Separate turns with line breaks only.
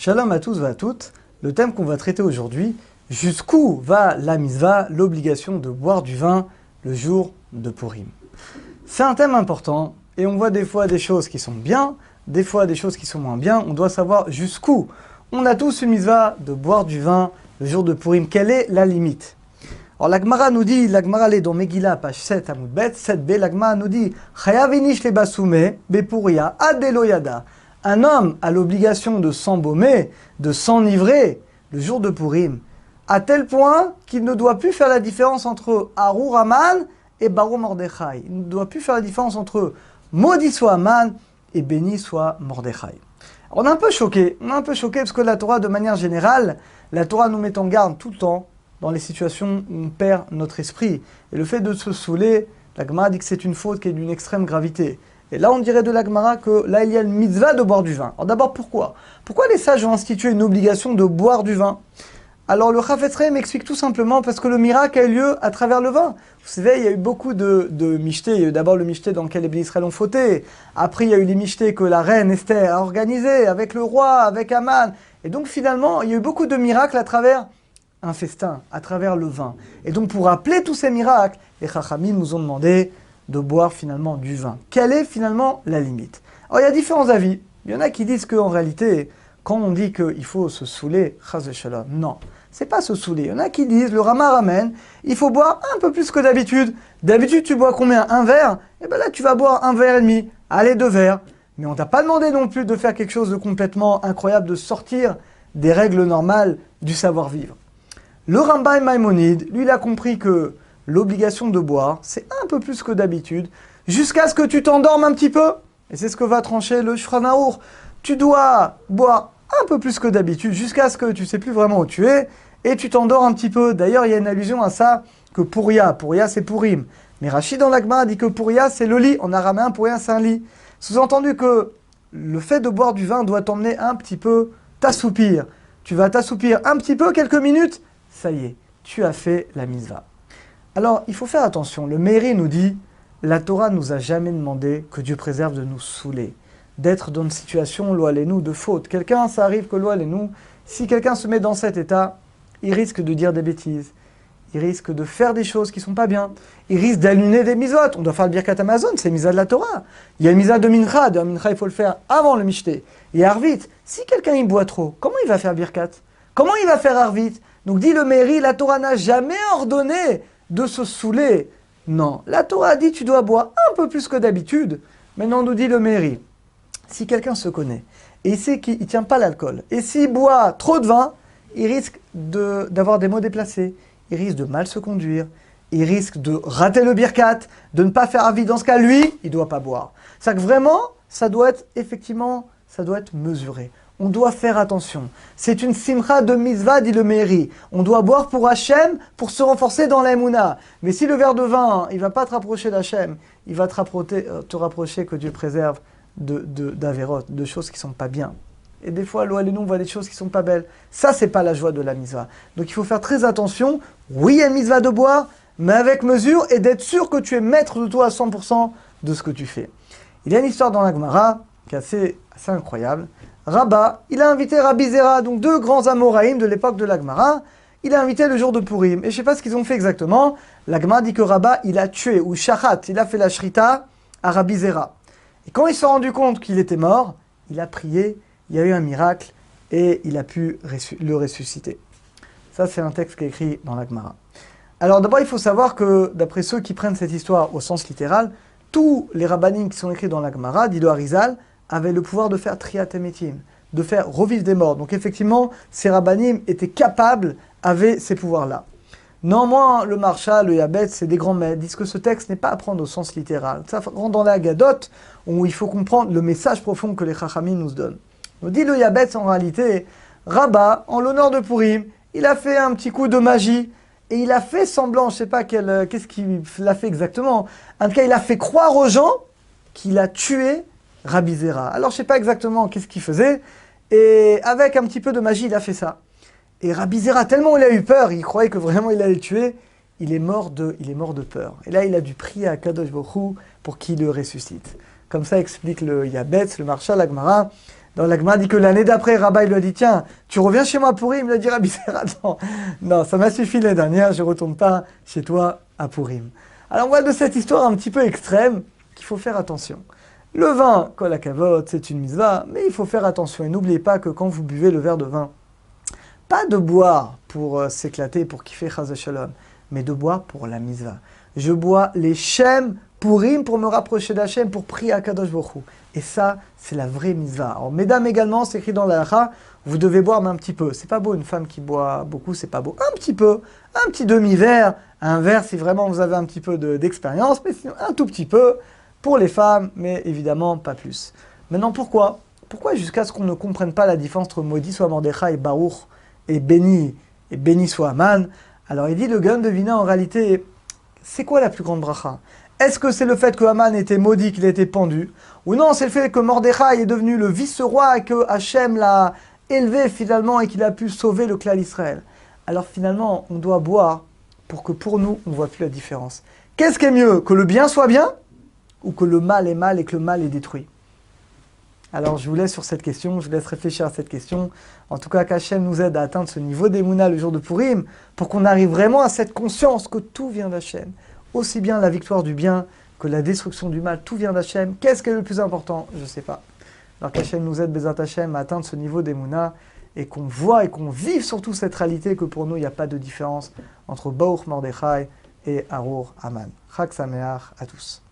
Shalom à tous et à toutes. Le thème qu'on va traiter aujourd'hui, jusqu'où va la mitzvah, l'obligation de boire du vin le jour de Purim. C'est un thème important et on voit des fois des choses qui sont bien, des fois des choses qui sont moins bien. On doit savoir jusqu'où. On a tous une mitzvah de boire du vin le jour de Purim. Quelle est la limite? Alors la Gemara nous dit, la Gemara est dans Megillah, page 7, Amoud Bet, 7b, la Gemara nous dit Chayavinish le basoume, bepuria, adeloyada. Un homme a l'obligation de s'embaumer, de s'enivrer le jour de Purim, à tel point qu'il ne doit plus faire la différence entre Arur Haman et Baruch Mordechai. Il ne doit plus faire la différence entre maudit soit Haman et béni soit Mordechai. On est un peu choqué, parce que la Torah, de manière générale, la Torah nous met en garde tout le temps dans les situations où on perd notre esprit. Et le fait de se saouler, la Gemara dit que c'est une faute qui est d'une extrême gravité. Et là, on dirait de la Gemara que là, il y a une mitzvah de boire du vin. Alors d'abord, pourquoi? Pourquoi les sages ont institué une obligation de boire du vin? Alors le Chafetz Chaim m'explique tout simplement parce que le miracle a eu lieu à travers le vin. Vous savez, il y a eu beaucoup de michtés. Il y a eu d'abord le michté dans lequel les Bénis Israël ont fauté. Après, il y a eu les michtés que la reine Esther a organisés avec le roi, avec Haman. Et donc finalement, il y a eu beaucoup de miracles à travers un festin, à travers le vin. Et donc pour rappeler tous ces miracles, les Chachamim nous ont demandé de boire finalement du vin. Quelle est finalement la limite? Alors il y a différents avis. Il y en a qui disent qu'en réalité, quand on dit qu'il faut se saouler, chas v'shalom, non, c'est pas se saouler. Il y en a qui disent, le Rama ramène, il faut boire un peu plus que d'habitude. D'habitude, tu bois combien? Un verre? Et bien là, tu vas boire un verre et demi. Allez, 2 verres. Mais on t'a pas demandé non plus de faire quelque chose de complètement incroyable, de sortir des règles normales du savoir-vivre. Le Ramban Maïmonide, lui, il a compris que l'obligation de boire, c'est un peu plus que d'habitude, jusqu'à ce que tu t'endormes un petit peu. Et c'est ce que va trancher le Shulchan Arour. Tu dois boire un peu plus que d'habitude, jusqu'à ce que tu ne sais plus vraiment où tu es, et tu t'endors un petit peu. D'ailleurs, il y a une allusion à ça, que Puria c'est Purim. Mais Rachid dans la Gemara dit que Puria c'est le lit. En araméen, Puria c'est un lit. Sous-entendu que le fait de boire du vin doit t'emmener un petit peu t'assoupir. Tu vas t'assoupir un petit peu, quelques minutes, ça y est, tu as fait la mitzvah. Alors, il faut faire attention. Le Meiri nous dit, la Torah nous a jamais demandé que Dieu préserve de nous saouler, d'être dans une situation, nous de faute. Quelqu'un, ça arrive que nous, si quelqu'un se met dans cet état, il risque de dire des bêtises, il risque de faire des choses qui sont pas bien, il risque d'allumer des mitzvot. On doit faire le Birkat Hamazon, c'est le mitzvah de la Torah. Il y a le mitzvah de Mincha, il faut le faire avant le Mishté. Et Arvit, si quelqu'un il boit trop, comment il va faire Birkat? Comment il va faire Arvit? Donc dit le Meiri, la Torah n'a jamais ordonné de se saouler. Non, la Torah a dit tu dois boire un peu plus que d'habitude. Maintenant, nous dit le Meiri, si quelqu'un se connaît et il sait qu'il ne tient pas l'alcool, et s'il boit trop de vin, il risque d'avoir des mots déplacés, il risque de mal se conduire, il risque de rater le birkat, de ne pas faire avis. Dans ce cas, lui, il ne doit pas boire. C'est-à-dire que vraiment, ça doit être mesuré. On doit faire attention. C'est une simcha de mitzvah, dit le Meiri. On doit boire pour Hachem, pour se renforcer dans l'Emouna. Mais si le verre de vin, il ne va pas te rapprocher d'Hachem, il va te rapprocher que Dieu préserve d'Averot, de choses qui ne sont pas bien. Et des fois, on voit des choses qui ne sont pas belles. Ça, ce n'est pas la joie de la mitzvah. Donc il faut faire très attention. Oui, il y a une mitzvah de boire, mais avec mesure et d'être sûr que tu es maître de toi à 100% de ce que tu fais. Il y a une histoire dans la Gemara qui est assez incroyable. Rabba, il a invité Rabbi Zera, donc 2 grands Amoraïm de l'époque de la Gemara. Il a invité le jour de Purim. Et je ne sais pas ce qu'ils ont fait exactement. La Gemara dit que Rabba, il a tué, ou shachat, il a fait la shrita à Rabbi Zera. Et quand il s'est rendu compte qu'il était mort, il a prié, il y a eu un miracle, et il a pu le ressusciter. Ça, c'est un texte qui est écrit dans la Gemara. Alors d'abord, il faut savoir que, d'après ceux qui prennent cette histoire au sens littéral, tous les rabbanim qui sont écrits dans la Gemara, dit le Harizal, avaient le pouvoir de faire Triyat Emetim, de faire revivre des morts. Donc effectivement, ces rabbanim étaient capables, avaient ces pouvoirs-là. Néanmoins, le Marsha, le Yabet, c'est des grands maîtres, disent que ce texte n'est pas à prendre au sens littéral. Ça rentre dans la Haggadot, où il faut comprendre le message profond que les Chachamim nous donnent. Nous dit le Yabet, en réalité, Rabba, en l'honneur de Purim, il a fait un petit coup de magie, et il a fait semblant, je ne sais pas qu'est-ce qu'il a fait exactement, en tout cas, il a fait croire aux gens qu'il a tué Rabbi Zera. Alors je ne sais pas exactement qu'est-ce qu'il faisait, et avec un petit peu de magie, il a fait ça. Et Rabbi Zera, tellement il a eu peur, il croyait que vraiment il allait le tuer, il est mort de peur. Et là, il a dû prier à Kadosh Baruch Hu pour qu'il le ressuscite. Comme ça explique le Yabetz, le Marsha, la Gemara. Dans la Gemara dit que l'année d'après, Rabbi lui a dit, tiens, tu reviens chez moi à Purim? Il a dit, Rabbi Zer, attends, non, ça m'a suffi l'année dernière, je ne retourne pas chez toi à Purim. Alors on voit de cette histoire un petit peu extrême qu'il faut faire attention. Le vin, kol hakavod, c'est une mitzvah, mais il faut faire attention. Et n'oubliez pas que quand vous buvez le verre de vin, pas de boire pour s'éclater, pour kiffer chas shalom, mais de boire pour la mitzvah. Je bois les shem Purim pour me rapprocher d'Hachem, pour prier à Kadosh Baruch Hu. Et ça, c'est la vraie mitzvah. Alors, mesdames également, c'est écrit dans la halakha, vous devez boire, mais un petit peu. C'est pas beau, une femme qui boit beaucoup, c'est pas beau. Un petit peu, un petit demi-verre, un verre si vraiment vous avez un petit peu d'expérience, mais sinon un tout petit peu pour les femmes, mais évidemment pas plus. Maintenant, pourquoi? Pourquoi jusqu'à ce qu'on ne comprenne pas la différence entre maudit soit Mordechai et Baruch, et béni soit Aman? Alors il dit, le Gaon de Vilna, en réalité, c'est quoi la plus grande bracha? Est-ce que c'est le fait que Haman était maudit, qu'il a été pendu? Ou non, c'est le fait que Mordechai est devenu le vice-roi et que Hachem l'a élevé finalement et qu'il a pu sauver le clan d'Israël? Alors finalement, on doit boire pour que pour nous, on ne voit plus la différence. Qu'est-ce qui est mieux? Que le bien soit bien ou que le mal est mal et que le mal est détruit? Alors je vous laisse sur cette question, je vous laisse réfléchir à cette question. En tout cas, qu'Hachem nous aide à atteindre ce niveau d'Emouna le jour de Purim pour qu'on arrive vraiment à cette conscience que tout vient d'Hachem. Aussi bien la victoire du bien que la destruction du mal, tout vient d'Hachem. Qu'est-ce qui est le plus important? Je ne sais pas. Alors qu'Hachem nous aide, Bezat Hachem, à atteindre ce niveau d'Emouna et qu'on voit et qu'on vive surtout cette réalité que pour nous, il n'y a pas de différence entre Baruch Mordechai et Arur Haman. Chag Sameach à tous.